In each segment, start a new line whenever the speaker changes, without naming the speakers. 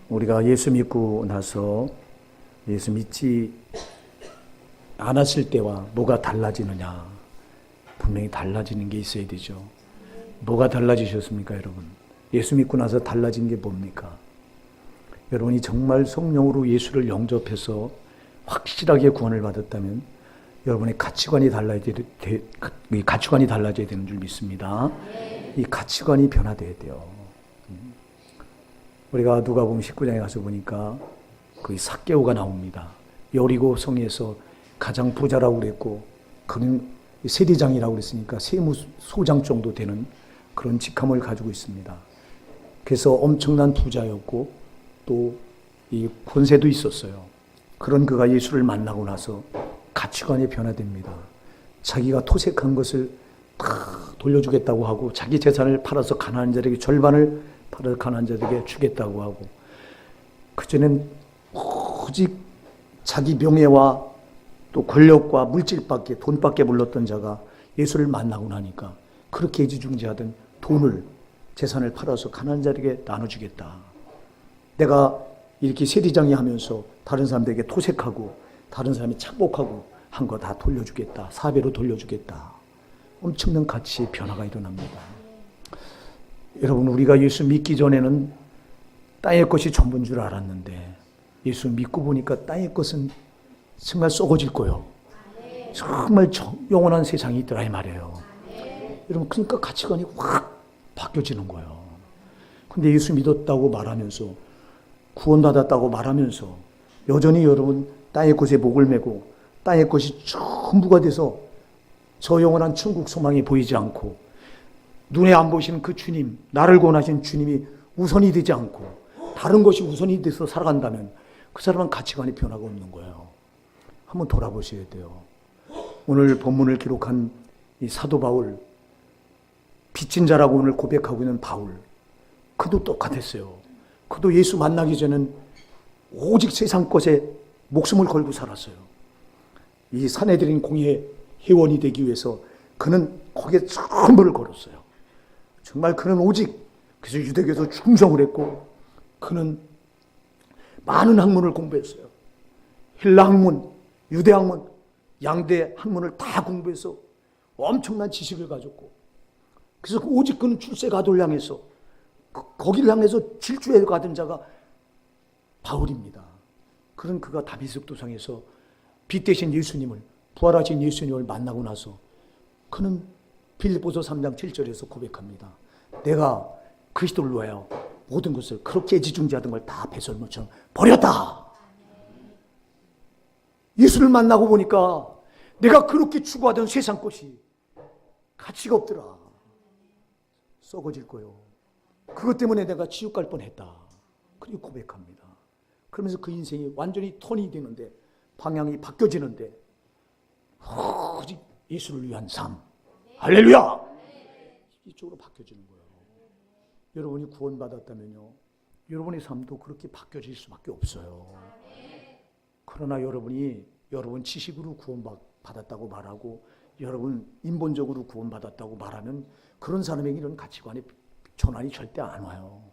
우리가 예수 믿고 나서 예수 믿지 않았을 때와 뭐가 달라지느냐? 분명히 달라지는 게 있어야 되죠. 뭐가 달라지셨습니까, 여러분? 예수 믿고 나서 달라진 게 뭡니까? 여러분이 정말 성령으로 예수를 영접해서 확실하게 구원을 받았다면 여러분의 가치관이 달라져야 되는 줄 믿습니다. 이 가치관이 변화돼야 돼요. 우리가 누가복음 19장에 가서 보니까 그 삭개오가 나옵니다. 여리고 성에서 가장 부자라고 그랬고 그는 세리장이라고 그랬으니까 세무소장 정도 되는 그런 직함을 가지고 있습니다. 그래서 엄청난 부자였고 또 이 권세도 있었어요. 그런 그가 예수를 만나고 나서 가치관이 변화됩니다. 자기가 토색한 것을 다 돌려주겠다고 하고 자기 재산을 팔아서 가난한 자에게 절반을 팔아서 가난한 자에게 주겠다고 하고 그전엔 오직 자기 명예와 또 권력과 물질밖에 돈밖에 몰랐던 자가 예수를 만나고 나니까 그렇게 애지중지하던 돈을 재산을 팔아서 가난한 자에게 나눠주겠다. 내가 이렇게 세리장이 하면서 다른 사람들에게 토색하고 다른 사람이 착복하고 한 거 다 돌려주겠다. 사배로 돌려주겠다. 엄청난 가치의 변화가 일어납니다. 여러분, 우리가 예수 믿기 전에는 땅의 것이 전부인 줄 알았는데 예수 믿고 보니까 땅의 것은 정말 썩어질 거요. 정말 영원한 세상이 있더라 이 말이에요. 여러분, 그러니까 가치관이 확 바뀌어지는 거예요. 근데 예수 믿었다고 말하면서 구원받았다고 말하면서 여전히 여러분 땅의 것에 목을 메고 땅의 것이 전부가 돼서 저 영원한 천국 소망이 보이지 않고 눈에 안 보이시는 그 주님, 나를 구원하신 주님이 우선이 되지 않고 다른 것이 우선이 돼서 살아간다면 그 사람은 가치관의 변화가 없는 거예요. 한번 돌아보셔야 돼요. 오늘 본문을 기록한 이 사도 바울, 빚진 자라고 오늘 고백하고 있는 바울, 그도 똑같았어요. 그도 예수 만나기 전에는 오직 세상 것에 목숨을 걸고 살았어요. 이 산헤드린 공회 회원이 되기 위해서 그는 거기에 전부를 걸었어요. 정말 그는 오직 그래서 유대교에서 충성을 했고 그는 많은 학문을 공부했어요. 헬라 학문, 유대 학문, 양대 학문을 다 공부해서 엄청난 지식을 가졌고 그래서 오직 그는 출세 가도를 향해서 거기를 향해서 질주해 가던 자가 바울입니다. 그런 그가 다메섹 도상에서 빛 대신 예수님을 부활하신 예수님을 만나고 나서 그는 빌립보서 3장 7절에서 고백합니다. 내가 그리스도를 위하여 모든 것을 그렇게 애지중지하던 걸 다 배설물처럼 버렸다. 예수를 만나고 보니까 내가 그렇게 추구하던 세상 것이 가치가 없더라. 썩어질 거요. 그것 때문에 내가 지옥 갈 뻔했다. 그리고 고백합니다. 그러면서 그 인생이 완전히 턴이 되는데 방향이 바뀌어지는데 오직 예수를 위한 삶. 할렐루야! 이쪽으로 바뀌어지는 거예요. 여러분이 구원받았다면요. 여러분의 삶도 그렇게 바뀌어질 수밖에 없어요. 그러나 여러분 지식으로 구원받았다고 말하고 여러분 인본적으로 구원받았다고 말하면 그런 사람에게는 가치관이 전환이 절대 안 와요.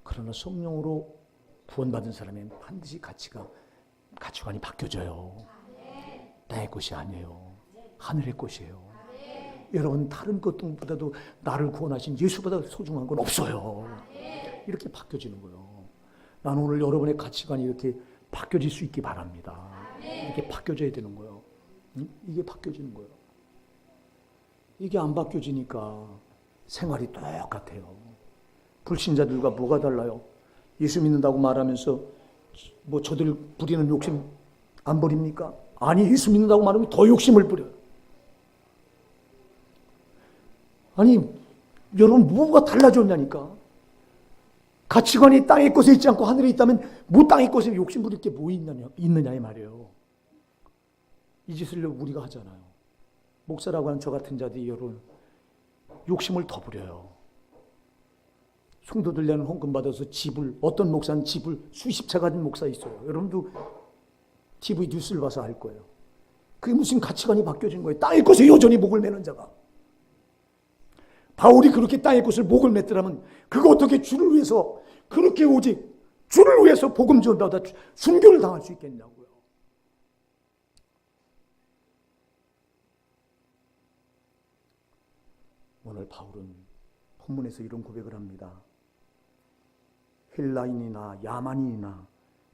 그러나 성령으로 구원받은 사람은 반드시 가치관이 바뀌어져요. 나의 것이 아니에요. 하늘의 것이에요. 여러분 다른 것보다도 나를 구원하신 예수보다 소중한 건 없어요. 이렇게 바뀌어지는 거예요. 나는 오늘 여러분의 가치관이 이렇게 바뀌어질 수 있기 바랍니다. 이렇게 바뀌어져야 되는 거예요. 이게 바뀌어지는 거예요. 이게 안 바뀌어지니까 생활이 똑같아요. 불신자들과 뭐가 달라요? 예수 믿는다고 말하면서 뭐 저들 부리는 욕심 안 버립니까? 아니, 예수 믿는다고 말하면 더 욕심을 부려요. 아니, 여러분 뭐가 달라졌냐니까. 가치관이 땅의 것에 있지 않고 하늘에 있다면 뭐 땅의 것에 욕심 부릴 게 뭐 있느냐 이 말이에요. 이 짓을 우리가 하잖아요. 목사라고 하는 저 같은 자들이 여러분 욕심을 더 부려요. 성도들 내는 헌금 받아서 어떤 목사는 집을 수십 채 가진 목사 있어요. 여러분도 TV 뉴스를 봐서 알 거예요. 그게 무슨 가치관이 바뀌어진 거예요. 땅의 것에 여전히 목을 매는 자가. 바울이 그렇게 땅의 것을 목을 맸더라면 그거 어떻게 주를 위해서 그렇게 오직 주를 위해서 복음 전도하다 순교를 당할 수 있겠냐고요. 오늘 바울은 본문에서 이런 고백을 합니다. 헬라인이나 야만인이나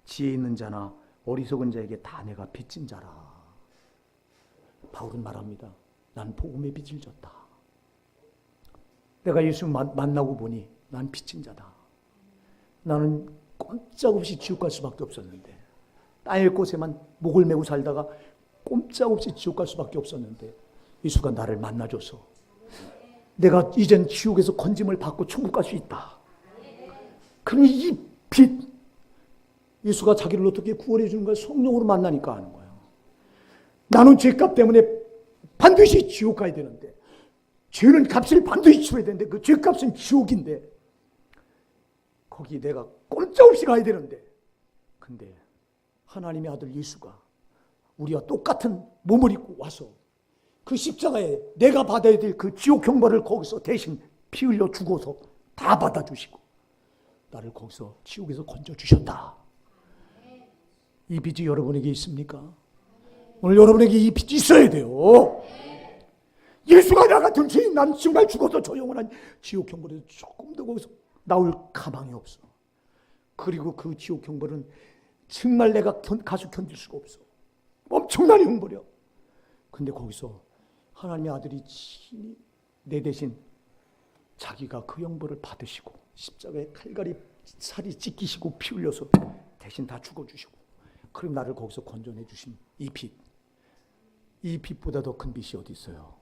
지혜 있는 자나 어리석은 자에게 다 내가 빚진 자라. 바울은 말합니다. 난 복음의 빚을 졌다. 내가 예수 만나고 보니 난 빚진 자다. 나는 꼼짝없이 지옥 갈 수밖에 없었는데, 땅의 곳에만 목을 메고 살다가 꼼짝없이 지옥 갈 수밖에 없었는데 예수가 나를 만나줘서 내가 이젠 지옥에서 건짐을 받고 천국 갈 수 있다. 그러니 이 빚, 예수가 자기를 어떻게 구원해 주는 걸 성령으로 만나니까 하는 거예요. 나는 죄값 때문에 반드시 지옥 가야 되는데, 죄는 값을 반드시 치러야 되는데 그 죄값은 지옥인데, 거기 내가 꼼짝없이 가야 되는데, 근데 하나님의 아들 예수가 우리와 똑같은 몸을 입고 와서 그 십자가에 내가 받아야 될 그 지옥 형벌을 거기서 대신 피 흘려 죽어서 다 받아주시고 나를 거기서 지옥에서 건져주셨다. 이 빚이 여러분에게 있습니까? 오늘 여러분에게 이 빚이 있어야 돼요. 예수가 나 같은 죄인, 난 정말 죽어서 저 영원한 지옥 형벌에서 조금 더 거기서 나올 가망이 없어. 그리고 그 지옥 형벌은 정말 내가 가서 견딜 수가 없어. 엄청난 형벌이야. 근데 거기서 하나님의 아들이 친히 내 대신 자기가 그 형벌을 받으시고 십자가에 칼갈이 살이 찢기시고 피 흘려서 대신 다 죽어주시고, 그럼 나를 거기서 건져내 주신 이 빚, 이 빚보다 더 큰 빚이 어디 있어요?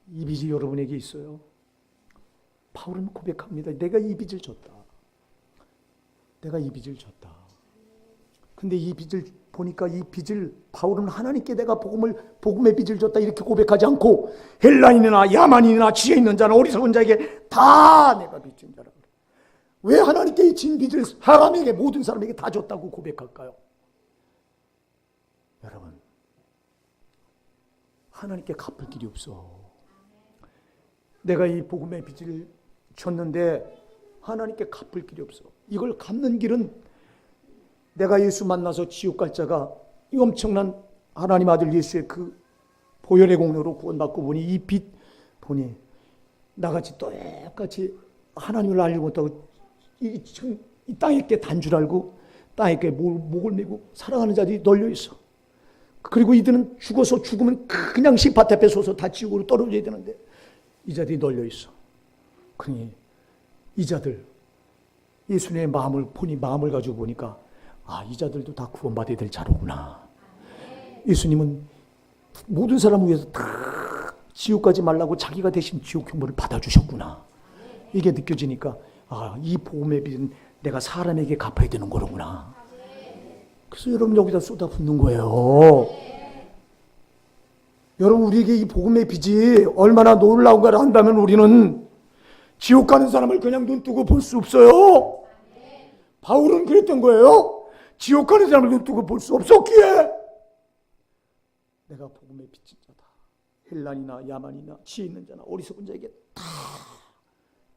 이 빚이 여러분에게 있어요. 바울은 고백합니다. 내가 이 빚을 졌다. 내가 이 빚을 졌다. 근데 이 빚을 보니까 이 빚을 바울은 하나님께 내가 복음의 빚을 졌다 이렇게 고백하지 않고 헬라인이나 야만인이나 지혜 있는 자나 어리석은 자에게 다 내가 빚진 자라. 왜 하나님께 진 빚을 사람에게, 모든 사람에게 다 줬다고 고백할까요? 여러분, 하나님께 갚을 길이 없어. 내가 이 복음의 빚을 졌는데 하나님께 갚을 길이 없어. 이걸 갚는 길은 내가 예수 만나서 지옥 갈 자가 이 엄청난 하나님 아들 예수의 그 보혈의 공로로 구원받고 보니 이 빚 보니 나같이 똑같이 하나님을 알지 못하고 이 땅에 게 단 줄 알고 땅에 게 목을 메고 살아가는 자들이 널려 있어. 그리고 이들은 죽어서 죽으면 그냥 시파 앞에 서서 다 지옥으로 떨어져야 되는데 이 자들이 널려 있어. 그러니 이 자들 예수님의 마음을 가지고 보니까 이 자들도 다 구원받아야 될 자로구나. 예수님은 모든 사람을 위해서 다 지옥 가지 말라고 자기가 대신 지옥 형벌을 받아주셨구나. 이게 느껴지니까 이 복음의 빚은 내가 사람에게 갚아야 되는 거로구나. 그래서 여러분 여기다 쏟아붓는 거예요. 여러분, 우리에게 이 복음의 빚이 얼마나 놀라운가를 한다면 우리는 지옥 가는 사람을 그냥 눈 뜨고 볼 수 없어요. 바울은 그랬던 거예요. 지옥 가는 사람을 눈 뜨고 볼 수 없었기에 내가 복음의 빚진 자다. 헬란이나 야만이나 지혜 있는 자나 어리석은 자에게 다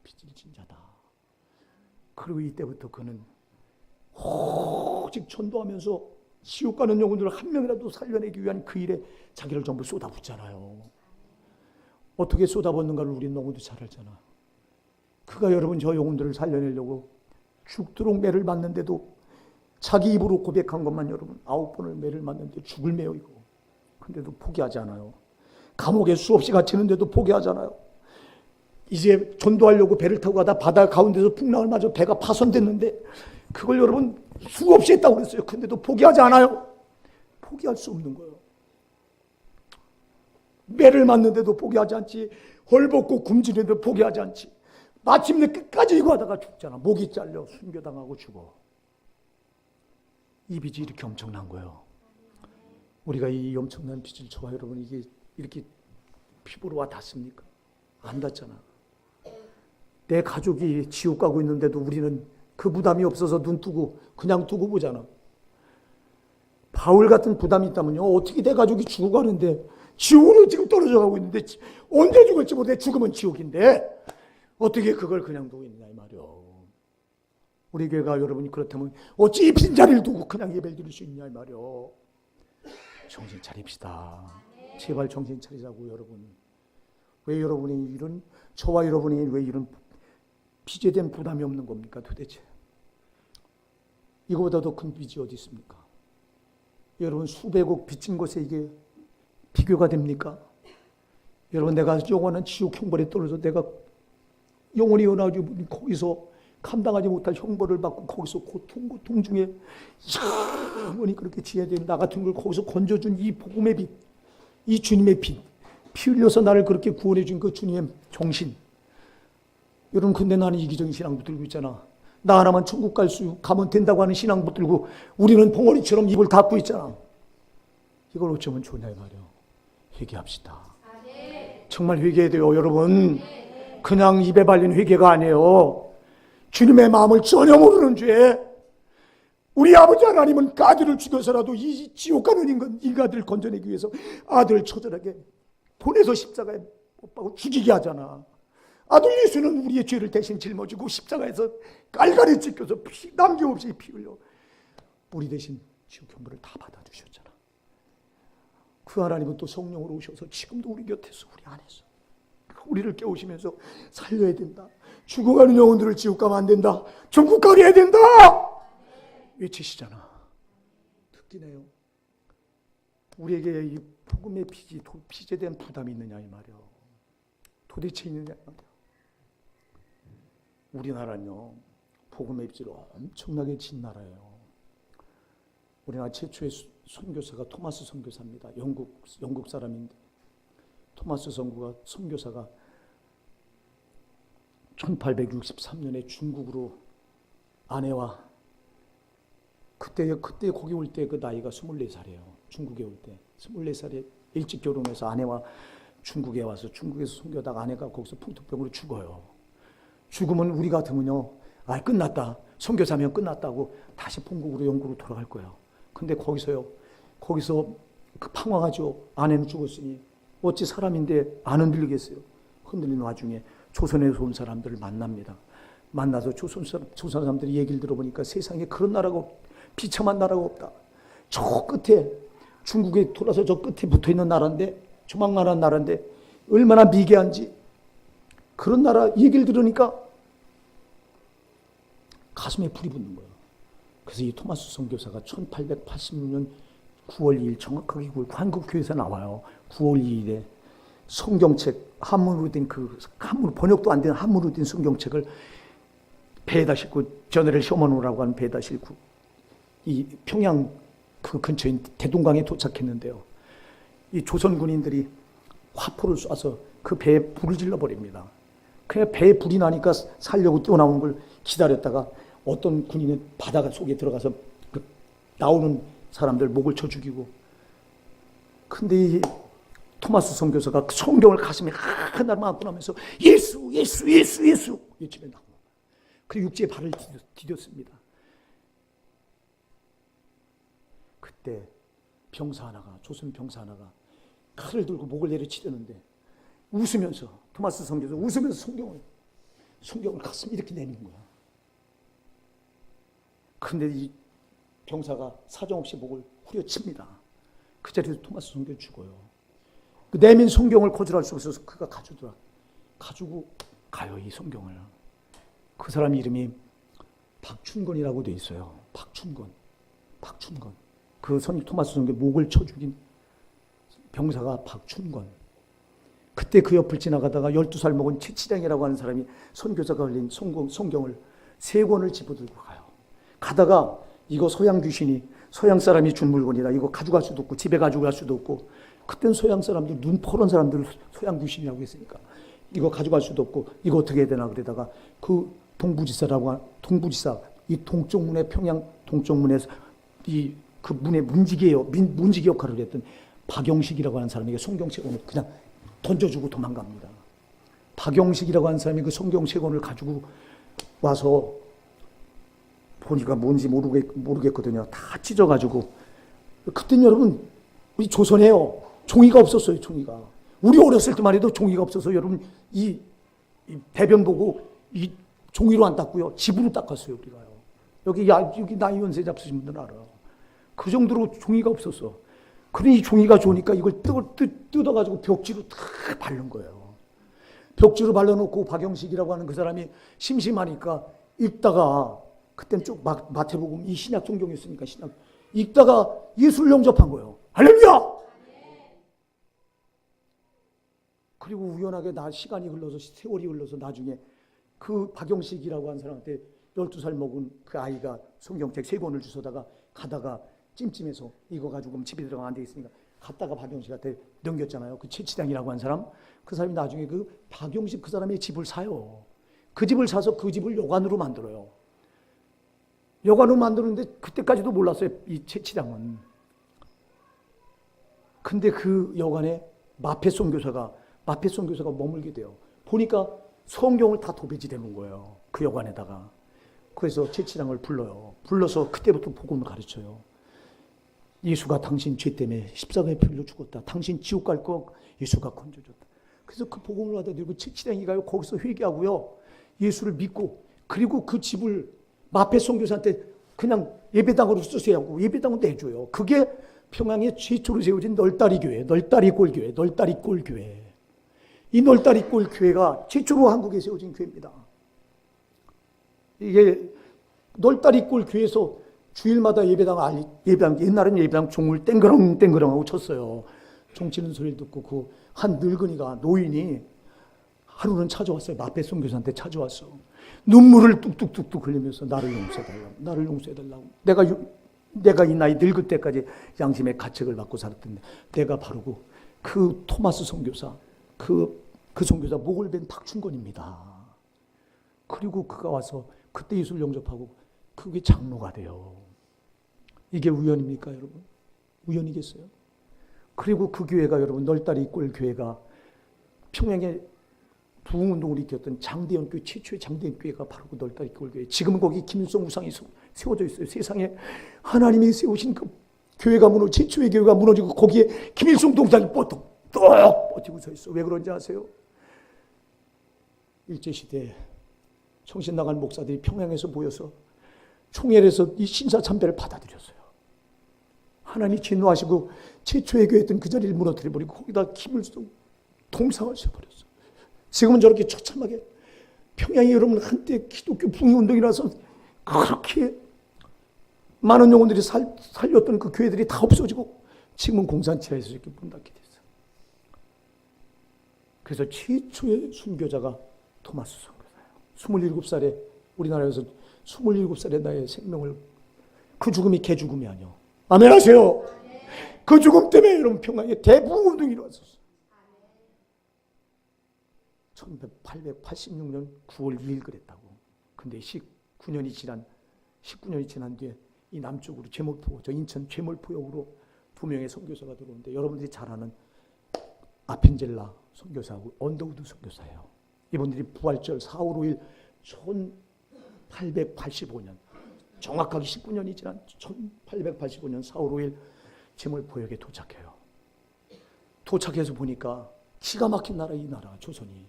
빚을 진 자다. 그리고 이때부터 그는 오직 전도하면서 지옥 가는 영혼들을 한 명이라도 살려내기 위한 그 일에 자기를 전부 쏟아붓잖아요. 어떻게 쏟아붓는가를 우리는 너무도 잘 알잖아. 그가 여러분 저 영혼들을 살려내려고 죽도록 매를 맞는데도 자기 입으로 고백한 것만 여러분 9번을 매를 맞는데 죽을 매요 이거. 근데도 포기하지 않아요. 감옥에 수없이 갇히는데도 포기하지 않아요. 이제 전도하려고 배를 타고 가다 바다 가운데서 풍랑을 맞아 배가 파손됐는데 그걸 여러분 수없이 했다고 그랬어요. 근데도 포기하지 않아요. 포기할 수 없는 거예요. 매를 맞는데도 포기하지 않지. 헐벗고 굶주리는데도 포기하지 않지. 마침내 끝까지 이거 하다가 죽잖아. 목이 잘려 순교당하고 죽어. 이 빚이 이렇게 엄청난 거예요. 우리가 이 엄청난 빚을 져야 여러분 이게 이렇게 피부로 와 닿습니까? 안 닿잖아. 내 가족이 지옥 가고 있는데도 우리는 그 부담이 없어서 눈 뜨고 그냥 두고 보잖아. 바울 같은 부담이 있다면요. 어떻게 내 가족이 죽어가는데 지옥으로 지금 떨어져 가고 있는데 언제 죽을지 모르는데 죽으면 지옥인데 어떻게 그걸 그냥 두고 있느냐 이 말이요. 우리 교회가 여러분이 그렇다면 어찌 빈자리를 두고 그냥 예배를 드릴 수 있냐 이 말이요. 정신 차립시다. 제발 정신 차리자고 여러분. 왜 여러분이 이런, 저와 여러분이 왜 이런 피제된 부담이 없는 겁니까 도대체? 이거보다 더 큰 빚이 어디 있습니까? 여러분 수백억 빚진 것에 이게 비교가 됩니까? 여러분 내가 영원한 지옥 형벌에 떨어져 내가 영원히 연하지 거기서 감당하지 못할 형벌을 받고 거기서 고통 중에 영원히 그렇게 지어야 되는 나 같은 걸 거기서 건져준 이 복음의 빛, 이 주님의 빛, 피 흘려서 나를 그렇게 구원해 준 그 주님의 정신. 여러분 근데 나는 이기적인 신앙 붙들고 있잖아. 나 하나만 천국 가면 된다고 하는 신앙 붙들고 우리는 봉어리처럼 입을 닫고 있잖아. 이걸 어쩌면 좋냐 이 말이야. 회개합시다. 정말 회개해야 돼요 여러분. 그냥 입에 발린 회개가 아니에요. 주님의 마음을 전혀 모르는 죄. 우리 아버지 하나님은 그 아들을 죽여서라도 이 지옥 가는 인간들을 건져내기 위해서 아들을 처절하게 보내서 십자가에 못 박고 죽이게 하잖아. 아들 예수는 우리의 죄를 대신 짊어지고 십자가에서 깔깔이 찢겨서 피 남김없이 피 흘려 우리 대신 지옥 형벌을 다 받아주셨잖아. 그 하나님은 또 성령으로 오셔서 지금도 우리 곁에서 우리 안에서 우리를 깨우시면서 살려야 된다. 죽어가는 영혼들을 지옥 가면 안 된다. 천국 가게 해야 된다. 외치시잖아. 듣기네요. 우리에게 이 복음의 피제된 부담이 있느냐 이 말이야. 도대체 있느냐 이 말이야. 우리나라는요 복음의 빚으로 엄청나게 진 나라예요. 우리나라 최초의 선교사가 토마스 선교사입니다. 영국 사람인데 토마스 선교사가 1863년에 중국으로 아내와 그때 거기 올 때 그 나이가 24살이에요. 중국에 올 때 24살에 일찍 결혼해서 아내와 중국에 와서 중국에서 선교하다가 아내가 거기서 풍토병으로 죽어요. 죽으면 우리 같으면요 끝났다. 선교사면 끝났다고 다시 본국으로 영국으로 돌아갈 거예요. 근데 거기서 그 방황하죠. 아내는 죽었으니 어찌 사람인데 안 흔들리겠어요. 흔들리는 와중에 조선에서 온 사람들을 만납니다. 만나서 조선 사람들이 얘기를 들어보니까 세상에 그런 나라가 비참한 나라가 없다. 저 끝에 중국에 돌아서 저 끝에 붙어있는 나라인데 조망만한 나라인데 얼마나 미개한지 그런 나라 얘기를 들으니까 가슴에 불이 붙는 거예요. 그래서 이 토마스 선교사가 1886년 9월 2일 정확하게 한국교회에서 나와요. 9월 2일에 성경책 한문으로 된 한문 번역도 안 된 한문으로 된 성경책을 배에다 싣고 저네를 셔먼호라고 하는 배에다 싣고 이 평양 그 근처인 대동강에 도착했는데요. 이 조선 군인들이 화포를 쏴서 그 배에 불을 질러 버립니다. 그냥 배에 불이 나니까 살려고 뛰어나오는 걸 기다렸다가 어떤 군인은 바다가 속에 들어가서 그 나오는 사람들 목을 쳐 죽이고. 근데 이 토마스 선교사가 성경을 가슴에 하나를 안고 나면서 예수 예수 예수 예수 외치며 나옵니다. 그 육지에 발을 디뎠습니다. 그때 조선 병사 하나가 칼을 들고 목을 내려치려는데 웃으면서 토마스 선교사 웃으면서 성경을 가슴에 이렇게 내미는 거야. 그런데 이 병사가 사정없이 목을 후려칩니다. 그 자리에서 토마스 선교사 죽어요. 그 내민 성경을 거절할 수 없어서 그가 가지고 가요 이 성경을. 그 사람 이름이 박춘건이라고 돼 있어요. 박춘건. 그 토마스 선교 목을 쳐 죽인 병사가 박춘건. 그때 그 옆을 지나가다가 12살 먹은 최치장이라고 하는 사람이 선교사가 흘린 성경을 3권을 집어들고 가요. 가다가 이거 서양 귀신이 서양 사람이 준 물건이다. 이거 가져갈 수도 없고 집에 가져갈 수도 없고 그땐 서양 사람들 눈 퍼런 사람들을 서양 귀신이라고 했으니까 이거 가져갈 수도 없고 이거 어떻게 해야 되나 그러다가 그 동부지사 이 동쪽문에 평양 동쪽문에서 그 문의 문지기 역할을 했던 박영식이라고 하는 사람에게 성경책원을 그냥 던져주고 도망갑니다. 박영식이라고 하는 사람이 그 성경책원을 가지고 와서 보니까 뭔지 모르겠거든요. 다 찢어가지고. 그땐 여러분 우리 조선에요 종이가 없었어요. 종이가. 우리 어렸을 때만 해도 종이가 없어서 여러분 이 대변 보고 이 종이로 안 닦고요 집으로 닦았어요. 우리가요. 여기 나이 연세 잡수신 분들은 알아. 그 정도로 종이가 없었어. 그러니 종이가 좋으니까 이걸 뜯어가지고 벽지로 다 바른 거예요. 벽지로 발라놓고 박영식이라고 하는 그 사람이 심심하니까 읽다가, 그땐 쭉 마태복음 이 신약 성경이었으니까 신약 읽다가 예수를 영접한 거예요. 할렐루야! 그리고 우연하게 시간이 흘러서 세월이 흘러서 나중에 그 박영식이라고 한 사람한테 12살 먹은 그 아이가 성경책 3권을 주워다가 가다가 찜찜해서 이거 가지고 집에 들어가면 안 되겠으니까 갔다가 박영식한테 넘겼잖아요. 그 최치장이라고 한 사람. 그 사람이 나중에 그 박영식 그 사람의 집을 사요. 그 집을 사서 그 집을 여관으로 만들어요. 여관으로 만드는데 그때까지도 몰랐어요. 이 최치장은. 근데 그 여관에 마페 선교사가 머물게 돼요. 보니까 성경을 다 도배지된 거예요. 그 여관에다가. 그래서 최치장을 불러요. 불러서 그때부터 복음을 가르쳐요. 예수가 당신 죄 때문에 십자가에 풀려 죽었다. 당신 지옥 갈 거 예수가 건져줬다. 그래서 그 복음을 받아들이고 최치장이 가요. 거기서 회개하고요. 예수를 믿고, 그리고 그 집을 마페 선교사한테 그냥 예배당으로 쓰세요 하고 예배당은 내줘요. 그게 평양에 최초로 세워진 널다리 교회, 널다리 꼴교회, 널다리 꼴교회. 이 널다리 꼴교회가 최초로 한국에 세워진 교회입니다. 이게 널다리 꼴교회에서 주일마다 예배당, 옛날에는 예배당 종을 땡그렁 하고 쳤어요. 종 치는 소리를 듣고 그 한 늙은이가, 노인이 하루는 찾아왔어요. 마페 선교사한테 찾아왔어. 눈물을 뚝뚝뚝뚝 흘리면서 나를 용서해달라고. 내가 이 나이 늙을 때까지 양심의 가책을 받고 살았던데 내가 바로 그 토마스 선교사, 그 선교사 목을 벤 박충건입니다. 그리고 그가 와서 그때 예수를 영접하고 그게 장로가 돼요. 이게 우연입니까, 여러분? 우연이겠어요? 그리고 그 교회가, 여러분, 널다리 꼴 교회가 평양에 부흥운동을 일으켰던 장대현 교회, 최초의 장대현 교회가 바로 그 널다리 꼴 교회. 지금은 거기 김일성 우상이 세워져 있어요. 세상에 하나님이 세우신 그 교회가 최초의 교회가 무너지고 거기에 김일성 동상이 뻗떡 버티고 서 있어. 왜 그런지 아세요? 일제시대에 정신 나간 목사들이 평양에서 모여서 총회에서 이 신사참배를 받아들였어요. 하나님이 진노하시고 최초의 교회였던 그 자리를 무너뜨려버리고 거기다 김일성 동상을 세워버렸어. 지금은 저렇게 처참하게 평양이, 여러분, 한때 기독교 붕괴운동이라서 그렇게 많은 영혼들이 살렸던 그 교회들이 다 없어지고 지금은 공산치하에서 이렇게 문 닫게 됐어요. 그래서 최초의 순교자가 토마스 선교사예요. 27살에 우리나라에서 27살에 나의 생명을, 그 죽음이 개죽음이 아니요. 아멘 하세요. 그 죽음 때문에 여러분 평양에 대부흥운동이 일어났었어요. 1886년 9월 2일 그랬다고. 근데 19년이 지난 뒤에 이 남쪽으로 제몰포, 저 인천 제몰포역으로 2명의 선교사가 들어오는데 여러분들이 잘 아는 아펜젤라 선교사하고 언더우드 선교사예요. 이분들이 부활절 4월 5일 1885년, 정확하게 19년이 지난 1885년 4월 5일 제몰포역에 도착해요. 도착해서 보니까 기가 막힌 나라, 이 나라 조선이.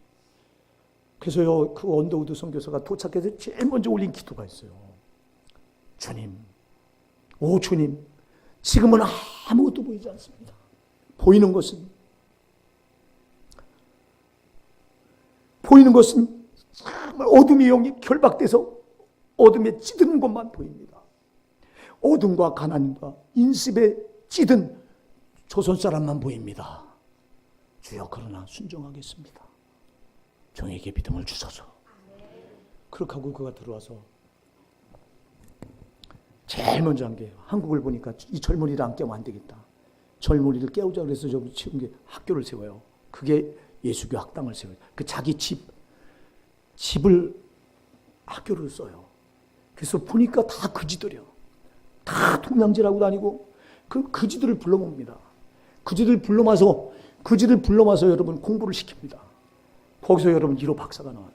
그래서요, 그 언더우드 선교사가 도착해서 제일 먼저 올린 기도가 있어요. 주님, 오 주님, 지금은 아무것도 보이지 않습니다. 보이는 것은 정말 어둠의 영이 결박돼서 어둠에 찌드는 것만 보입니다. 어둠과 가난과 인습에 찌든 조선 사람만 보입니다. 주여, 그러나 순종하겠습니다. 종에게 믿음을 주소서. 그렇게 하고 그가 들어와서 제일 먼저 한 게, 한국을 보니까 이 젊은이를 안 깨우면 안 되겠다. 젊은이를 깨우자 그래서 저 치운 게 학교를 세워요. 그게 예수교 학당을 세워요. 그 자기 집을 학교를 써요. 그래서 보니까 다 그지들이요. 다 통량질하고 다니고 그 그지들을 불러봅니다. 그지들 불러와서 여러분 공부를 시킵니다. 거기서 여러분 1호 박사가 나와요.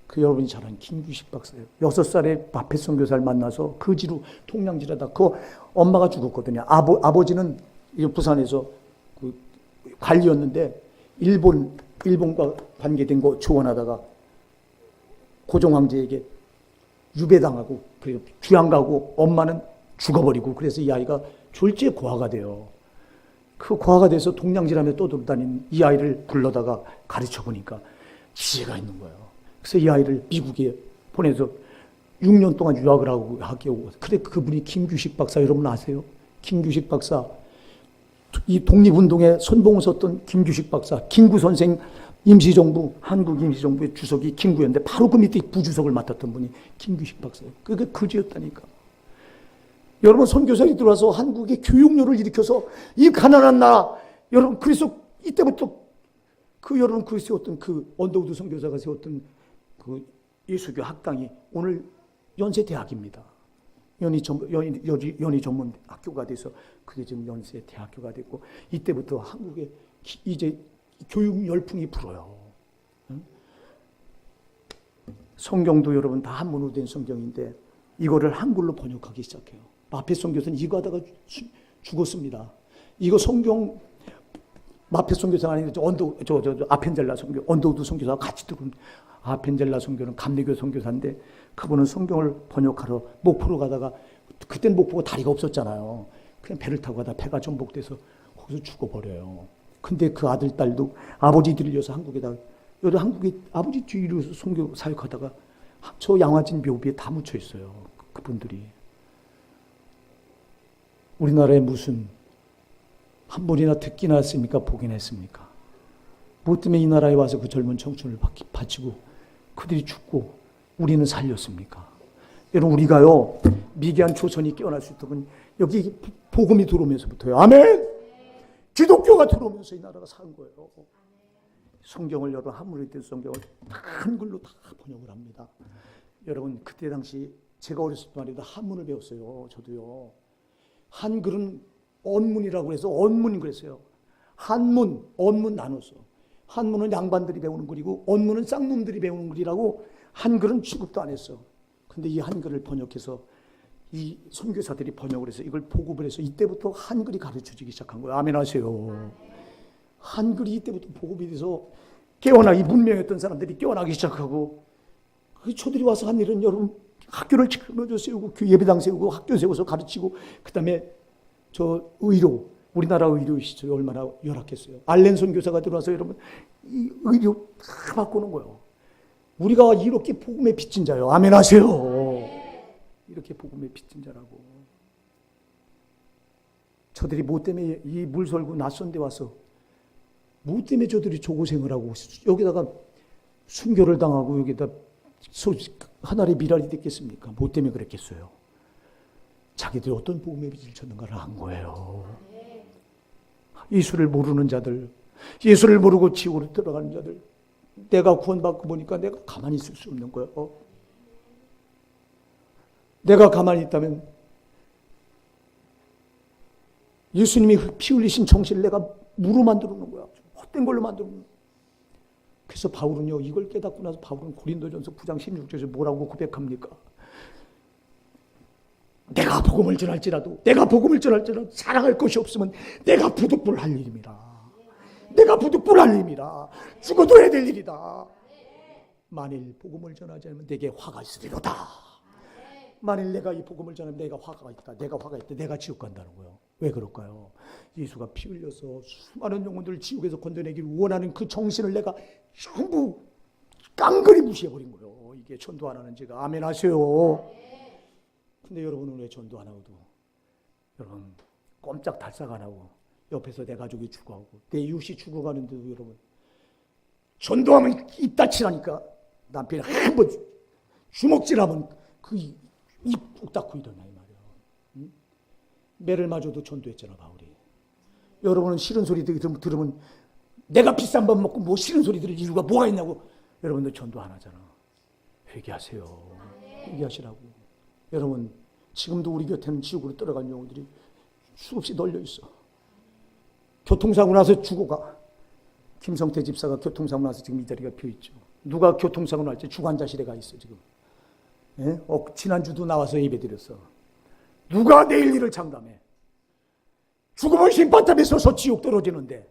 그 여러분이 잘 아는 김규식 박사예요. 6살에 마페 선교사를 만나서 그지로 통량질하다 그 엄마가 죽었거든요. 아버지는 부산에서 그 관리였는데 일본과 관계된 거 조언하다가 고종 황제에게 유배당하고 그리고 주양 가고 엄마는 죽어버리고 그래서 이 아이가 졸지에 고아가 돼요. 그 고아가 돼서 동냥질하며 떠돌아다니는 이 아이를 불러다가 가르쳐 보니까 지혜가 있는 거예요. 그래서 이 아이를 미국에 보내서 6년 동안 유학을 하고 학교에 오고. 그래 그분이 김규식 박사 여러분 아세요? 김규식 박사 이 독립운동에 선봉을 섰던 김규식 박사, 김구 선생 임시정부 한국 임시정부의 주석이 김구였는데 바로 그 밑에 부주석을 맡았던 분이 김규식 박사예요. 그게 그지였다니까. 여러분 선교사들이 들어와서 한국의 교육료를 일으켜서 이 가난한 나라 여러분 그래서 이때부터 그 여러분 그 세웠던 그 언더우드 선교사가 세웠던 그 예수교 학당이 오늘 연세대학입니다. 연희 전문 학교가 돼서 그게 지금 연세대학교가 됐고 이때부터 한국에 이제 교육 열풍이 불어요. 성경도 여러분 다 한문으로 된 성경인데 이거를 한글로 번역하기 시작해요. 마페 선교사는 이거 하다가 죽었습니다. 이거 성경 마페 선교사가 아니라 아펜젤라 선교 언더우드 선교사가 같이 들은 아펜젤라 선교는 감리교 선교사인데 그분은 성경을 번역하러 목포로 가다가 그땐 목포가 다리가 없었잖아요. 그냥 배를 타고 가다 배가 전복돼서 거기서 죽어버려요. 근데 그 아들 딸도 아버지 들려서 한국에다가 여러 한국에 아버지 뒤로 선교 사역하다가 저 양화진 묘비에 다 묻혀 있어요. 그분들이. 우리나라에 무슨 한 번이나 듣기나 했습니까? 보긴 했습니까? 뭐 때문에 이 나라에 와서 그 젊은 청춘을 바치고 그들이 죽고 우리는 살렸습니까? 여러분 우리가요 미개한 초선이 깨어날 수 있도록 여기 복음이 들어오면서부터요. 아멘! 기독교가 들어오면서 이 나라가 산 거예요. 성경을 여러분 한문으로 된 성경을 다 한글로 다 번역을 합니다. 여러분 그때 당시 제가 어렸을 때만 해도 한문을 배웠어요. 저도요. 한글은 언문이라고 해서 언문 그랬어요. 한문, 언문 나눠서. 한문은 양반들이 배우는 글이고 언문은 쌍놈들이 배우는 글이라고 한글은 취급도 안 했어. 근데 이 한글을 번역해서 이 선교사들이 번역을 해서 이걸 보급을 해서 이때부터 한글이 가르쳐지기 시작한 거예요. 아멘 하세요. 한글이 이때부터 보급이 돼서 깨어나기 문명했던 사람들이 깨어나기 시작하고 저들이 와서 한 일은 여러분 학교를 먼저 세우고 예배당 세우고 학교 세워서 가르치고 그다음에 저 의료 우리나라 의료 시절이 얼마나 열악했어요. 알렌 선교사가 들어와서 여러분 이 의료 다 바꾸는 거예요. 우리가 이렇게 복음에 빚진 자요. 아멘 하세요. 이렇게 복음에 빚진 자라고. 저들이 뭐 때문에 이 물설고 낯선 데 와서 뭐 때문에 저들이 조고생을 하고 여기다가 순교를 당하고 여기다 하나의 미랄이 됐겠습니까? 뭐 때문에 그랬겠어요? 자기들이 어떤 복음의 빚을 졌는가를 한 거예요. 예수를 모르는 자들, 예수를 모르고 지옥으로 들어가는 자들, 내가 구원받고 보니까 내가 가만히 있을 수 없는 거예요. 내가 가만히 있다면 예수님이 피 흘리신 정신을 내가 무로 만들어 놓은 거야. 헛된 걸로 만들어 놓은 거야. 그래서 바울은요, 이걸 깨닫고 나서 바울은 고린도전서 9장 16절에서 뭐라고 고백합니까? 내가 복음을 전할지라도 사랑할 것이 없으면 내가 부득불 할 일입니다. 내가 부득불 할 일입니다. 죽어도 해야 될 일이다. 만일 복음을 전하지 않으면 내게 화가 있으리로다. 만일 내가 이 복음을 전하면 내가 화가 있다. 내가 지옥 간다는 거예요. 왜 그럴까요? 예수가 피 흘려서 수많은 영혼들을 지옥에서 건져내기를 원하는 그 정신을 내가 전부 깡그리 무시해버린 거예요. 이게 전도 안 하는 제가. 아멘 하세요. 근데 여러분은 왜 전도 안 하고도 여러분 꼼짝 달싹 안 하고 옆에서 내 가족이 죽어가고 내 이웃이 죽어가는데도 여러분 전도하면 입 다치라니까. 남편이 한번 주먹질하면 그 입 뚝 닫고 일어나 이 말이야. 응? 매를 맞아도 전도했잖아 바울이. 여러분은 싫은 소리 들으면 내가 비싼 밥 먹고 뭐 싫은 소리 들을 이유가 뭐가 있냐고. 여러분들 전도 안 하잖아. 회개하세요. 회개하시라고. 여러분 지금도 우리 곁에는 지옥으로 떨어간 영혼들이 수없이 널려 있어. 교통사고 나서 죽어가. 김성태 집사가 교통사고 나서 지금 이 자리가 비어있죠. 누가 교통사고 날 때 주관자실에 가 있어 지금. 예? 지난주도 나와서 예배드렸어. 누가 내일 일을 장담해. 죽으면 심판탑에 서서 지옥 떨어지는데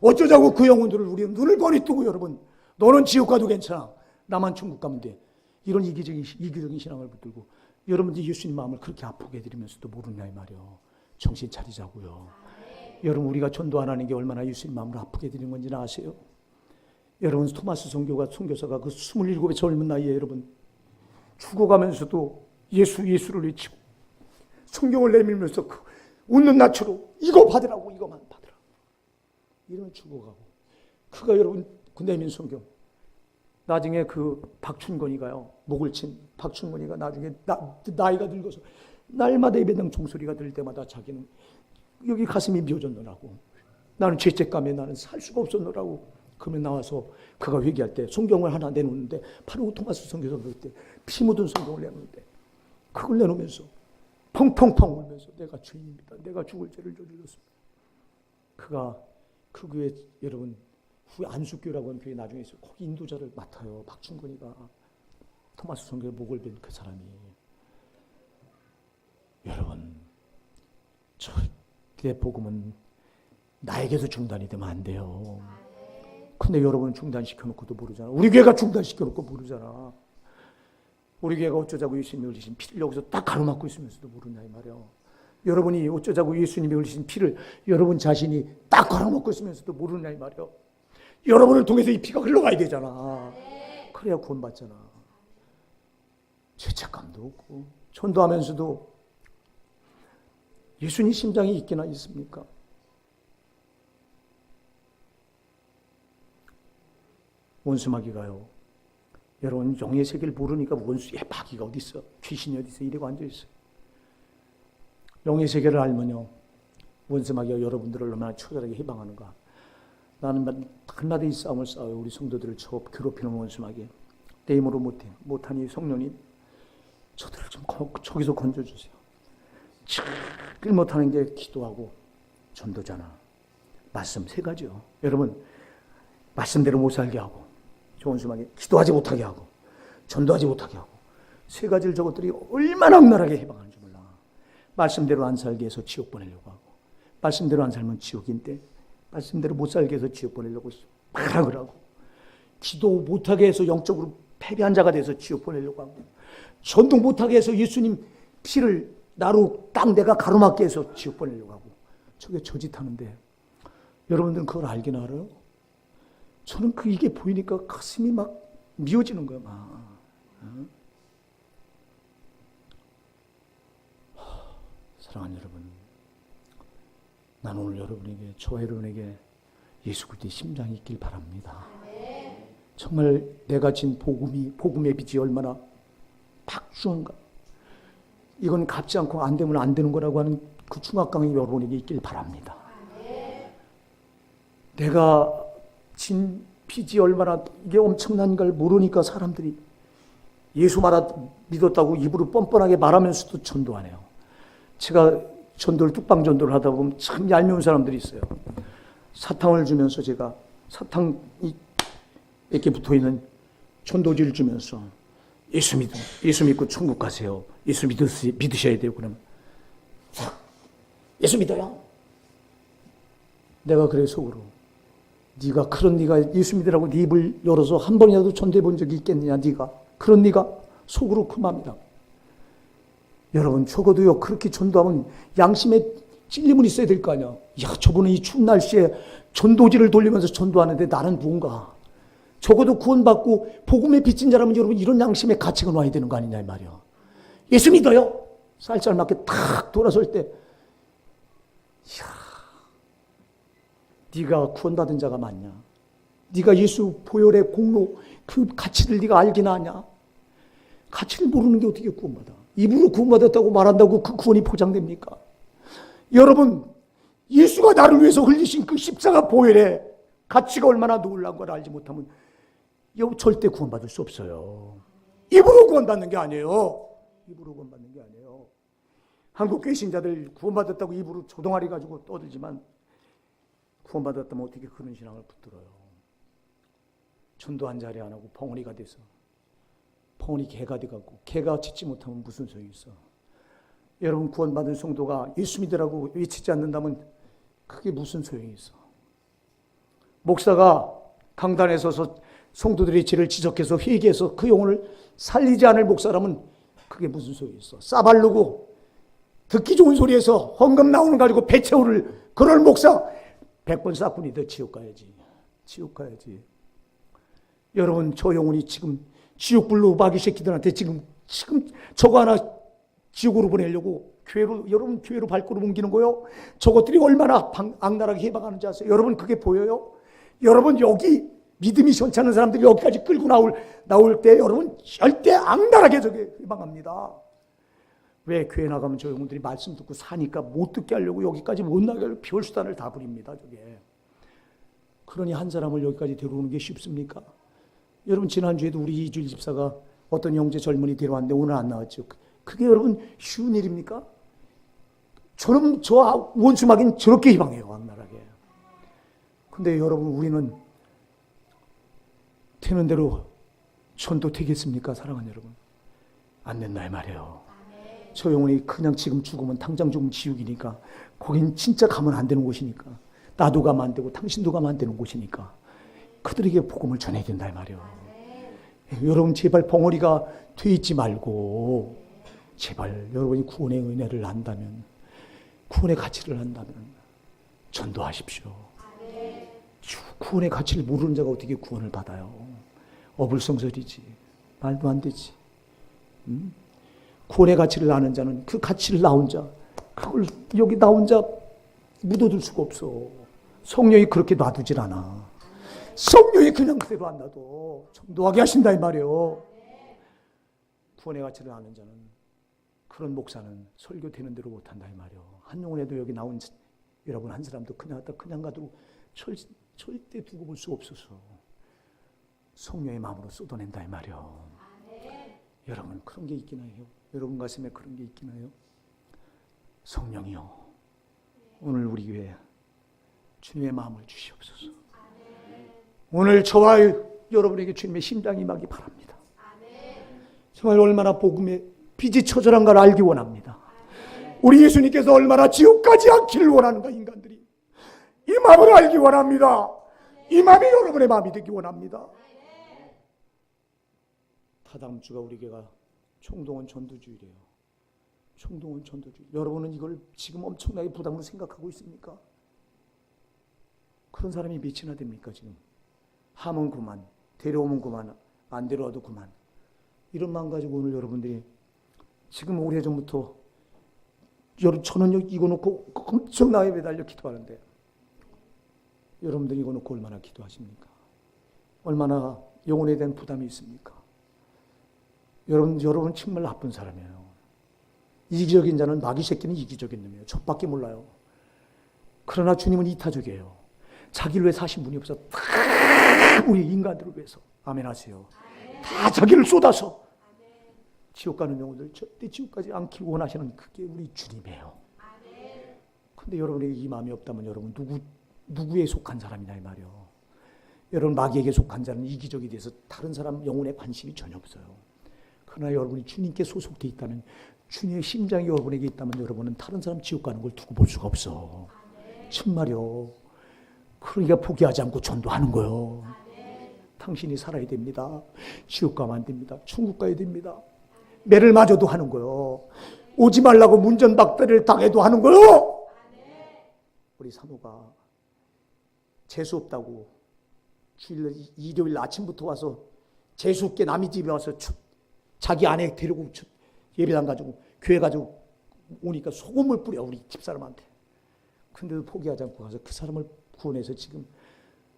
어쩌자고 그 영혼들을 우리 눈을 거리 뜨고 여러분 너는 지옥 가도 괜찮아. 나만 천국 가면 돼. 이런 이기적인 신앙을 붙들고 여러분들이 예수님 마음을 그렇게 아프게 해드리면서도 모르냐 이 말이요. 정신 차리자고요. 여러분 우리가 전도 안 하는 게 얼마나 예수님 마음을 아프게 해드리는 건지 아세요? 여러분 토마스 선교사가 그 27의 젊은 나이에 여러분 죽어가면서도 예수를 외치고 성경을 내밀면서 그 웃는 낯으로 이거 받으라고 이거만 받으라 이러면 죽어가고 그가 여러분 그 내민 성경 나중에 그 박춘건이가요 목을 친 박춘건이가 나중에 나이가 늙어서 날마다 예배당 종소리가 들릴 때마다 자기는 여기 가슴이 미어졌노라고 나는 죄책감에 나는 살 수가 없었노라고 그러면 나와서 그가 회개할 때 성경을 하나 내놓는데 바로 토마스 선교사 그럴 때 피 묻은 성경을 내놓는데 그걸 내놓으면서 펑펑펑 울면서 내가 죄인입니다. 내가 죽을 죄를 저질렀습니다. 그가 그 교회 여러분 후에 안수교라고 하는 교회 나중에 있어요. 거기 인도자를 맡아요. 박춘건이가 토마스 선교의 목을 벤 그 사람이 여러분 절대 복음은 나에게서 중단이 되면 안 돼요. 근데 여러분은 중단시켜놓고도 모르잖아. 우리 교회가 중단시켜놓고 모르잖아. 우리 교회가 어쩌자고 예수님이 흘리신 피를 여기서 딱 가로막고 있으면서도 모르냐 이 말이야. 여러분이 어쩌자고 예수님이 흘리신 피를 여러분 자신이 딱 가로막고 있으면서도 모르냐 이 말이야. 여러분을 통해서 이 피가 흘러가야 되잖아. 그래야 구원받잖아. 죄책감도 없고 전도하면서도 예수님 심장이 있기나 있습니까? 원수마귀가요. 여러분 영의 세계를 모르니까 원수의 마귀가 어디 있어? 귀신이 어디 있어? 이러고 앉아 있어. 영의 세계를 알면요. 원수마귀가 여러분들을 얼마나 처절하게 해방하는가. 나는 날마다 이 싸움을 싸워요. 우리 성도들을 괴롭히는 원수마귀. 내 힘으로 못하니 성령님 저들을 좀 저기서 건져주세요. 제일 못하는 게 기도하고 전도잖아. 말씀 세 가지요. 여러분 말씀대로 못 살게 하고 원수마귀 기도하지 못하게 하고 전도하지 못하게 하고 세 가지를 저것들이 얼마나 악랄하게 해방하는지 몰라. 말씀대로 안 살게 해서 지옥 보내려고 하고 말씀대로 안 살면 지옥인데 말씀대로 못 살게 해서 지옥 보내려고 파락을 하고 기도 못하게 해서 영적으로 패배한 자가 돼서 지옥 보내려고 하고 전도 못하게 해서 예수님 피를 나로 딱 내가 가로막게 해서 지옥 보내려고 하고 저게 저짓하는데 여러분들은 그걸 알긴 알아요? 저는 이게 보이니까 가슴이 막 미어지는 거야, 막. 사랑하는 여러분, 나는 오늘 여러분에게, 저와 여러분에게 예수 그리스도의 심장이 있길 바랍니다. 정말 내가 진 복음의 빚이 얼마나 박중한가. 이건 갚지 않고 안 되면 안 되는 거라고 하는 그 중압감이 여러분에게 있길 바랍니다. 내가 진 빚이 얼마나 이게 엄청난 걸 모르니까 사람들이 예수 믿었다고 입으로 뻔뻔하게 말하면서도 전도 안 해요. 제가 뚝방 전도를 하다 보면 참 얄미운 사람들이 있어요. 사탕을 주면서 제가 사탕이 이렇게 붙어있는 전도지를 주면서 예수 믿고 천국 가세요. 예수 믿으셔야 돼요. 그러면 예수 믿어요. 내가 그래 속으로 네가 예수 믿으라고 네 입을 열어서 한 번이라도 전도해 본 적이 있겠느냐 네가 속으로 그 마음이다. 여러분 적어도요 그렇게 전도하면 양심에 찔림은 있어야 될 거 아니야. 야 저분은 이 추운 날씨에 전도지를 돌리면서 전도하는데 나는 뭔가 적어도 구원받고 복음에 빚진 자라면 여러분 이런 양심의 가치가 와야 되는 거 아니냐 이 말이야. 예수 믿어요. 쌀쌀맞게 탁 돌아설 때 이야 네가 구원받은 자가 맞냐? 네가 예수 보혈의 공로 그 가치를 네가 알기나 하냐? 가치를 모르는 게 어떻게 구원받아? 입으로 구원받았다고 말한다고 그 구원이 포장됩니까? 여러분 예수가 나를 위해서 흘리신 그 십자가 보혈의 가치가 얼마나 놀라운 걸 알지 못하면 절대 구원받을 수 없어요. 입으로 구원받는 게 아니에요. 입으로 구원받는 게 아니에요. 한국 교회 신자들 구원받았다고 입으로 조동아리 가지고 떠들지만 구원받았다면 어떻게 그런 신앙을 붙들어요? 전도 한 자리 안 하고 벙어리가 돼서 벙어리 개가 돼가고 개가 짖지 못하면 무슨 소용이 있어? 여러분 구원받은 성도가 예수 믿으라고 외치지 않는다면 그게 무슨 소용이 있어? 목사가 강단에 서서 성도들의 죄를 지적해서 회개해서 그 영혼을 살리지 않을 목사라면 그게 무슨 소리 있어? 싸바르고 듣기 좋은 소리에서 헌금 나오는 거 가지고 배 채우를 그럴 목사 100번 싹군이 더 지옥 가야지. 지옥 가야지. 여러분 저 영혼이 지금 지옥불로 마귀 새끼들한테 지금 저거 하나 지옥으로 보내려고 여러분 교회로 발걸음 옮기는 거요. 저것들이 얼마나 악랄하게 해방하는지 아세요? 여러분 그게 보여요? 여러분 여기 믿음이 현찮은 사람들이 여기까지 끌고 나올 때 여러분 절대 악랄하게 저게 해방합니다. 왜 교회 나가면 저 영혼들이 말씀 듣고 사니까 못 듣게 하려고 여기까지 못 나게 하려고 별수단을 다 부립니다. 저게. 그러니 한 사람을 여기까지 데려오는 게 쉽습니까? 여러분 지난주에도 우리 이주일 집사가 어떤 형제 젊은이 데려왔는데 오늘 안 나왔죠. 그게 여러분 쉬운 일입니까? 저 원수마귀는 저렇게 희망해요. 악랄하게. 근데 여러분 우리는 되는 대로 전도 되겠습니까? 사랑하는 여러분. 안 된다 이 말이에요. 저 영혼이 그냥 지금 죽으면 당장 죽으면 지옥이니까 거긴 진짜 가면 안 되는 곳이니까 나도 가면 안 되고 당신도 가면 안 되는 곳이니까 그들에게 복음을 전해야 된다 이 말이에요. 여러분 제발 벙어리가 돼 있지 말고 제발 여러분이 구원의 은혜를 안다면 구원의 가치를 안다면 전도하십시오. 구원의 가치를 모르는 자가 어떻게 구원을 받아요? 어불성설이지. 말도 안 되지. 구원의 가치를 아는 자는 그 가치를 나 혼자 그걸 여기 나 혼자 묻어둘 수가 없어. 성령이 그렇게 놔두질 않아. 성령이 그냥 그대로 안 놔둬. 전도하게 하신다 이 말이에요. 구원의 가치를 아는 자는 그런 목사는 설교되는 대로 못한다 이 말이에요. 한영원에도 여기 나온 여러분 한 사람도 그냥 가도 절대 두고 볼 수 없어서 성령의 마음으로 쏟아낸다 이 말이에요. 여러분 그런 게 있긴 해요. 여러분 가슴에 그런 게 있긴 해요. 성령이요 오늘 우리 교회에 주님의 마음을 주시옵소서. 오늘 저와 여러분에게 주님의 심장이 임하기 바랍니다. 정말 얼마나 복음의 빛이 처절한 걸 알기 원합니다. 우리 예수님께서 얼마나 지옥까지 않기를 원하는가 인간들이 이 마음을 알기 원합니다. 이 마음이 여러분의 마음이 되기 원합니다. 다다음 주가 우리 교회가 총동원 전도주일이에요. 총동원 전도주일. 여러분은 이걸 지금 엄청나게 부담으로 생각하고 있습니까? 그런 사람이 몇이나 됩니까 지금? 하면 그만, 데려오면 그만, 안 데려와도 그만. 이런 마음 가지고 오늘 여러분들이 지금 오래전부터 저는 여기 이거 놓고 엄청나게 매달려 기도하는데 여러분들이 이거 놓고 얼마나 기도하십니까? 얼마나 영혼에 대한 부담이 있습니까? 여러분 정말 나쁜 사람이에요. 이기적인 자는 마귀 새끼는 이기적인 놈이에요. 저밖에 몰라요. 그러나 주님은 이타적이에요. 자기를 위해 사신 분이 없어. 다 우리 인간들을 위해서. 아멘 하세요. 다 자기를 쏟아서 지옥 가는 영혼들 절대 지옥까지 않기 원하시는 그게 우리 주님이에요. 근데 여러분에게 이 마음이 없다면 여러분 누구에 속한 사람이냐 이 말이에요. 여러분 마귀에게 속한 자는 이기적이 돼서 다른 사람 영혼에 관심이 전혀 없어요. 그러나 여러분이 주님께 소속돼 있다는 주님의 심장이 여러분에게 있다면 여러분은 다른 사람 지옥 가는 걸 두고 볼 수가 없어. 정말요. 그러니까 포기하지 않고 전도하는 거예요. 당신이 살아야 됩니다. 지옥 가면 안 됩니다. 천국 가야 됩니다. 매를 맞아도 하는 거예요. 오지 말라고 문전박대를 당해도 하는 거예요. 우리 사모가 재수 없다고 일요일 아침부터 와서 재수 없게 남의 집에 와서 자기 아내 데리고 예배당 가지고 교회 가지고 오니까 소금을 뿌려 우리 집사람한테. 근데도 포기하지 않고 가서 그 사람을 구원해서 지금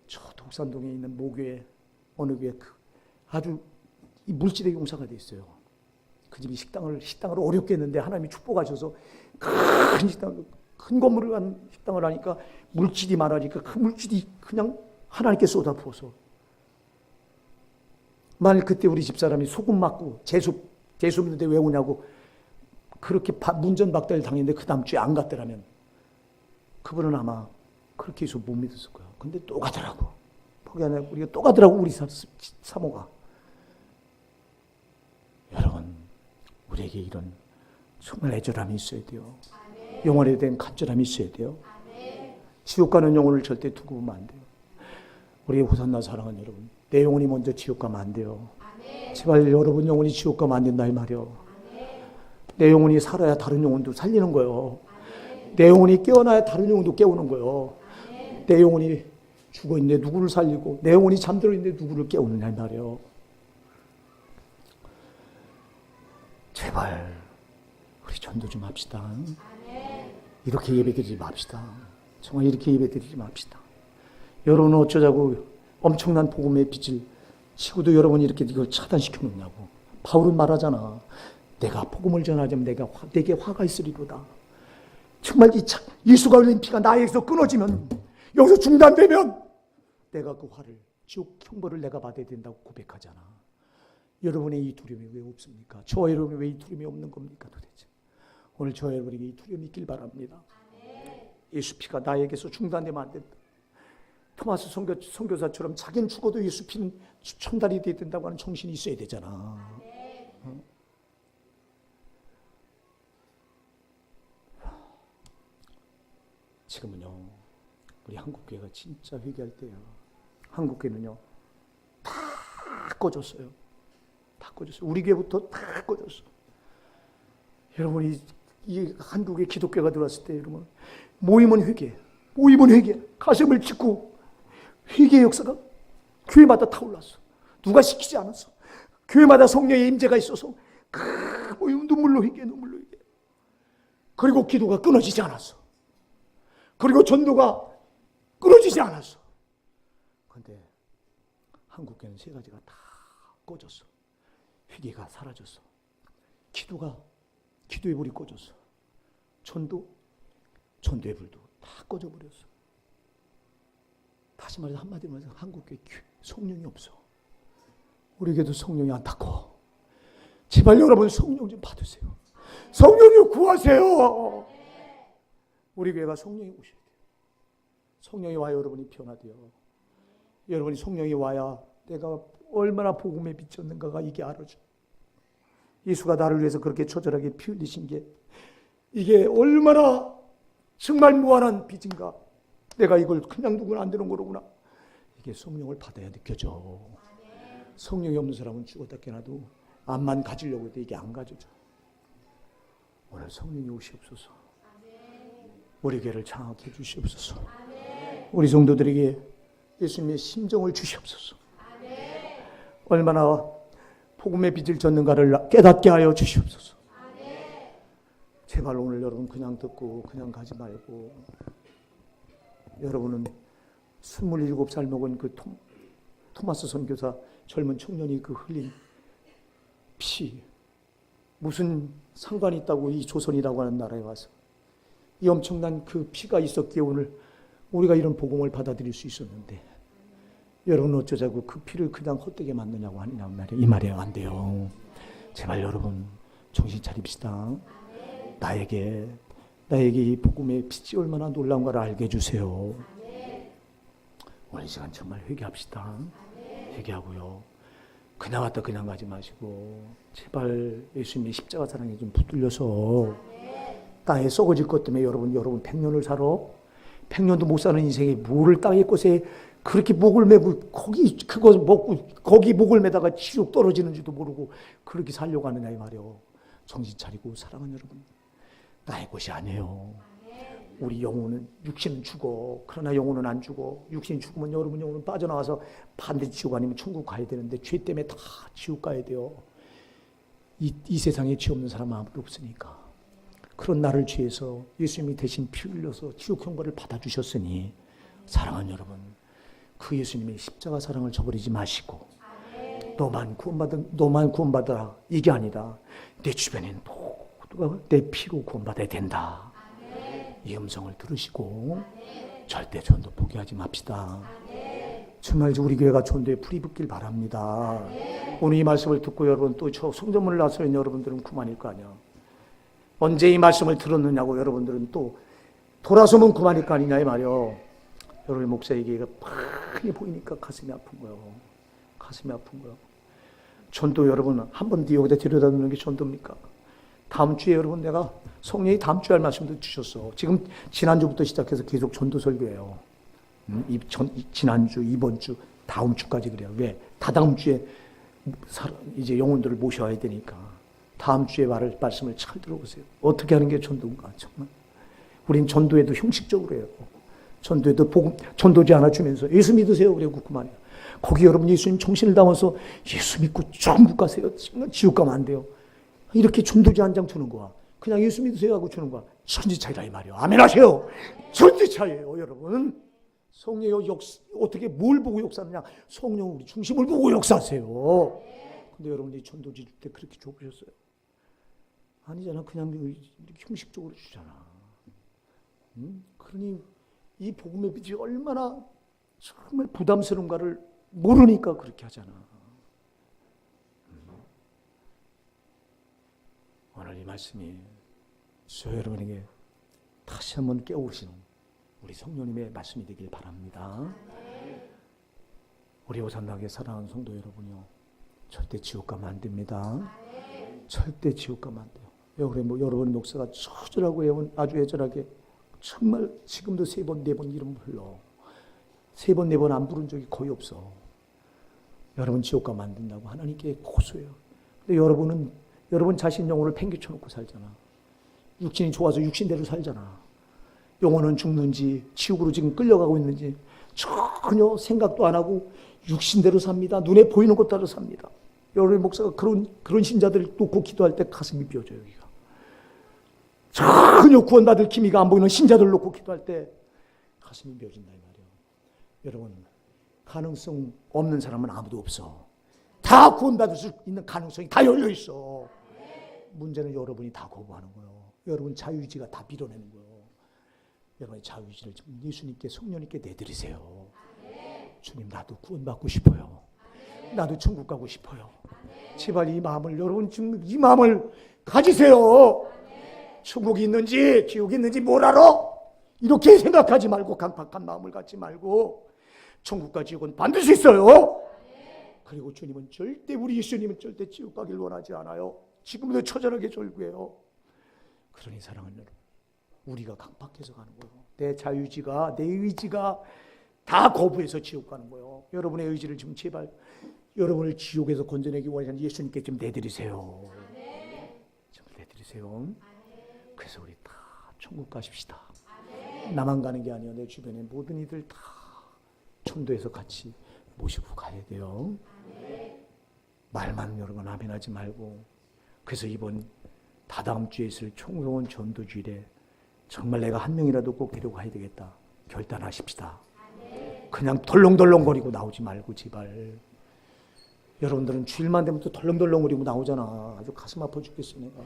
저 독산동에 있는 모교회 어느 교회 아주 이 물질의 용사가 돼 있어요. 그 집이 식당을 어렵게 했는데 하나님이 축복하셔서 큰 식당, 큰 건물을 한 식당을 하니까 물질이 많아지니까 그 물질이 그냥 하나님께 쏟아부어서 만일 그때 우리 집사람이 소금 맞고 재수 없는데 왜 오냐고 그렇게 문전박대를 당했는데 그 다음 주에 안 갔더라면 그분은 아마 그렇게 해서 못 믿었을 거예요. 근데 또 가더라고. 포기 안 하고 우리가 또 가더라고 우리 사모가. 여러분 우리에게 이런 정말 애절함이 있어야 돼요. 영혼에 대한 간절함이 있어야 돼요. 지옥 가는 영혼을 절대 두고 보면 안 돼요. 우리 호산나 사랑하는 여러분, 내 영혼이 먼저 지옥 가면 안 돼요. 제발 여러분 영혼이 지옥 가면 안 된다 이 말이요. 내 영혼이 살아야 다른 영혼도 살리는 거예요. 내 영혼이 깨어나야 다른 영혼도 깨우는 거예요. 내 영혼이 죽어있는데 누구를 살리고 내 영혼이 잠들어 있는데 누구를 깨우느냐 이 말이에요. 제발 우리 전도 좀 합시다. 이렇게 예배드리지 맙시다. 정말 이렇게 예배드리지 맙시다. 여러분은 어쩌자고 엄청난 복음의 빛을 치고도 여러분이 이렇게 이걸 차단시켜 놓냐고. 바울은 말하잖아. 내가 복음을 전하자면 내게 화가 있으리로다. 정말 예수가 흘린 피가 나에게서 끊어지면, 여기서 중단되면 내가 그 화를, 지옥 형벌을 내가 받아야 된다고 고백하잖아. 여러분의 이 두려움이 왜 없습니까? 저와 여러분이 왜 이 두려움이 없는 겁니까 도대체? 오늘 저와 여러분에게 이 두려움이 있길 바랍니다. 예수 피가 나에게서 중단되면 안 된다. 토마스 선교사처럼 자기는 죽어도 예수 피는 첨달이 돼야 된다고 하는 정신이 있어야 되잖아. 지금은요, 우리 한국교회가 진짜 회개할 때야. 한국교회는요, 다 꺼졌어요. 다 꺼졌어요. 우리 교회부터 다 꺼졌어. 여러분이 이 한국의 기독교가 들어왔을 때 여러분, 모임은 회개, 가슴을 찢고 회개의 역사가 교회마다 타올랐어. 누가 시키지 않았어. 교회마다 성령의 임재가 있어서 그 모임 눈물로 회개. 그리고 기도가 끊어지지 않았어. 그리고 전도가 끊어지지 않았어. 그런데 한국교회는 세 가지가 다 꺼졌어. 회개가 사라졌어. 기도의 불이 꺼졌어. 전도의 불도 다 꺼져버렸어. 다시 말해서 한마디로 말해서 한국교회 성령이 없어. 우리 교회도 성령이 안타까워. 제발 여러분 성령 좀 받으세요. 성령 좀 구하세요. 우리 교회가 성령이 오셔야 돼요. 성령이 와야 여러분이 변화돼요. 여러분이 성령이 와야 내가 얼마나 복음에 미쳤는가가 이게 알아져. 예수가 나를 위해서 그렇게 처절하게 피 흘리신 게 이게 얼마나 정말 무한한 빚인가. 내가 이걸 그냥 두고는 안 되는 거로구나. 이게 성령을 받아야 느껴져. 성령이 없는 사람은 죽었다 깨어나도 암만 가지려고 해도 이게 안 가져져. 오늘 성령이 오시옵소서. 우리 교회를 장악해 주시옵소서. 우리 성도들에게 예수님의 심정을 주시옵소서. 얼마나 복음의 빛을 젓는가를 깨닫게 하여 주시옵소서. 제발 오늘 여러분 그냥 듣고 그냥 가지 말고, 여러분은 27살 먹은 그 토마스 선교사 젊은 청년이 그 흘린 피, 무슨 상관이 있다고 이 조선이라고 하는 나라에 와서 이 엄청난 그 피가 있었기에 오늘 우리가 이런 복음을 받아들일 수 있었는데, 여러분 어쩌자고 그 피를 그냥 헛되게 맞느냐고 하느냐 이 말이에요. 안 돼요. 제발 여러분 정신 차립시다. 나에게 이 복음의 빛이 얼마나 놀라운가를 알게 해주세요. 오늘 이 시간 정말 회개합시다. 회개하고요. 그냥 왔다 그냥 가지 마시고 제발 예수님의 십자가 사랑에 좀 붙들려서 땅에 썩어질 것 때문에 여러분 100년을 살아? 100년도 못 사는 인생에 뭐를 땅의 것에 그렇게 목을 매고 그거 먹고 거기 목을 매다가 지옥 떨어지는지도 모르고 그렇게 살려고 하느냐 이 말이요. 정신 차리고 사랑하는 여러분, 나의 것이 아니에요. 우리 영혼은, 육신은 죽어. 그러나 영혼은 안 죽어. 육신이 죽으면 여러분 영혼은 빠져나와서 반드시 지옥 아니면 천국 가야 되는데 죄 때문에 다 지옥 가야 돼요. 이 세상에 죄 없는 사람 아무도 없으니까. 그런 나를 죄해서 예수님이 대신 피 흘려서 지옥 형벌을 받아주셨으니 사랑하는 여러분, 그 예수님의 십자가 사랑을 저버리지 마시고 너만 구원받아라 이게 아니다. 내 주변엔 모두가 내 피로 구원받아야 된다. 이 음성을 들으시고 절대 전도 포기하지 맙시다. 정말 우리 교회가 전도에 불이 붙길 바랍니다. 오늘 이 말씀을 듣고 여러분 또 저 성전문을 나서 있는 여러분들은 그만일 거 아니야. 언제 이 말씀을 들었느냐고 여러분들은 또 돌아서면 그만일 거 아니냐 이 말이요. 여러분 목사 얘기가 뻔히 보이니까 가슴이 아픈 거예요. 가슴이 아픈 거예요. 전도 여러분 한 번 뒤 여기다 들여다 놓는 게 전도입니까? 다음 주에 여러분 내가 성령이 다음 주에 할 말씀도 주셨어. 지금 지난주부터 시작해서 계속 전도 설교예요. 지난주, 이번 주, 다음 주까지 그래요. 왜? 다다음 주에 이제 영혼들을 모셔야 되니까. 다음 주에 말씀을 잘 들어보세요. 어떻게 하는 게 전도인가 정말. 우린 전도에도 형식적으로 해요. 전도에도 복음, 전도지 하나 주면서 예수 믿으세요. 그리고 그만이에요. 거기 여러분 예수님 정신을 담아서 예수 믿고 천국 가세요. 지옥 가면 안 돼요. 이렇게 전도지 한 장 주는 거야. 그냥 예수 믿으세요 하고 주는 거야. 천지차이라 이 말이에요. 아멘 하세요. 천지차이예요 여러분. 성령의 어떻게 뭘 보고 역사하느냐. 성령 우리 중심을 보고 역사하세요. 근데 여러분이 전도지 줄 때 그렇게 줘보셨어요? 아니잖아. 그냥 이렇게 형식적으로 주잖아. 그러니 이 복음의 빛이 얼마나 정말 부담스러운가를 모르니까 그렇게 하잖아. 오늘 이 말씀이 저 여러분에게 다시 한번 깨우시는 우리 성령님의 말씀이 되길 바랍니다. 우리 오산나게 사랑하는 성도 여러분이요, 절대 지옥 가면 안 됩니다. 절대 지옥 가면 안 돼요. 여러분 목사가 처절하고 아주 애절하게 정말 지금도 3번, 4번 이름 불러. 3번, 4번 안 부른 적이 거의 없어. 여러분 지옥 가면 안 된다고 하나님께 고소해요. 근데 여러분 자신 영혼을 팽개쳐놓고 살잖아. 육신이 좋아서 육신대로 살잖아. 영혼은 죽는지 지옥으로 지금 끌려가고 있는지 전혀 생각도 안 하고 육신대로 삽니다. 눈에 보이는 것대로 삽니다. 여러분 목사가 그런 신자들 놓고 기도할 때 가슴이 삐어져요. 여기가. 전혀 구원받을 기미가 안 보이는 신자들 놓고 기도할 때 가슴이 삐어진다 이 말이에요. 여러분 가능성 없는 사람은 아무도 없어. 다 구원받을 수 있는 가능성이 다 열려 있어. 문제는 여러분이 다 거부하는 거예요. 여러분 자유의지가 다 밀어내는 거예요. 여러분의 자유의지를 예수님께 성령님께 내드리세요. 주님 나도 구원받고 싶어요. 나도 천국 가고 싶어요. 제발 이 마음을 여러분 지금 이 마음을 가지세요. 천국이 있는지 지옥이 있는지 뭘 알아? 이렇게 생각하지 말고 강팍한 마음을 갖지 말고 천국과 지옥은 반드시 있어요. 그리고 주님은 우리 예수님은 절대 지옥 가길 원하지 않아요. 지금도 처절하게 절구해요. 그러니 사랑하는 여러분, 우리가 강팍해서 가는 거예요. 내 자유의지가 내 의지가 다 거부해서 지옥 가는 거예요. 여러분의 의지를 지금 제발 여러분을 지옥에서 건져내기 원하는 예수님께 좀 내드리세요. 좀 내드리세요. 그래서 우리 다 천국 가십시다. 나만 가는 게 아니에요. 내 주변에 모든 이들 다 천도에서 같이 모시고 가야 돼요. 말만 여러분 아멘하지 말고. 그래서 이번 다다음 주에 있을 총성원 전도주일에 정말 내가 한 명이라도 꼭 데리고 가야 되겠다 결단하십시다. 그냥 덜렁덜렁거리고 나오지 말고 제발. 여러분들은 주일만 되면 또 덜렁덜렁거리고 나오잖아. 아주 가슴 아파 죽겠어 내가.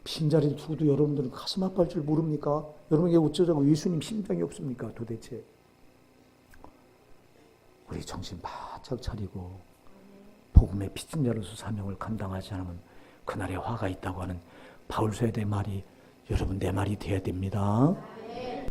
빈자리를 두고도 여러분들은 가슴 아파할 줄 모릅니까? 여러분에게 어쩌자고 예수님 심장이 없습니까 도대체? 우리 정신 바짝 차리고 복음의 피증자로서 사명을 감당하지 않으면 그날에 화가 있다고 하는 바울서의 말이 여러분 내 말이 돼야 됩니다.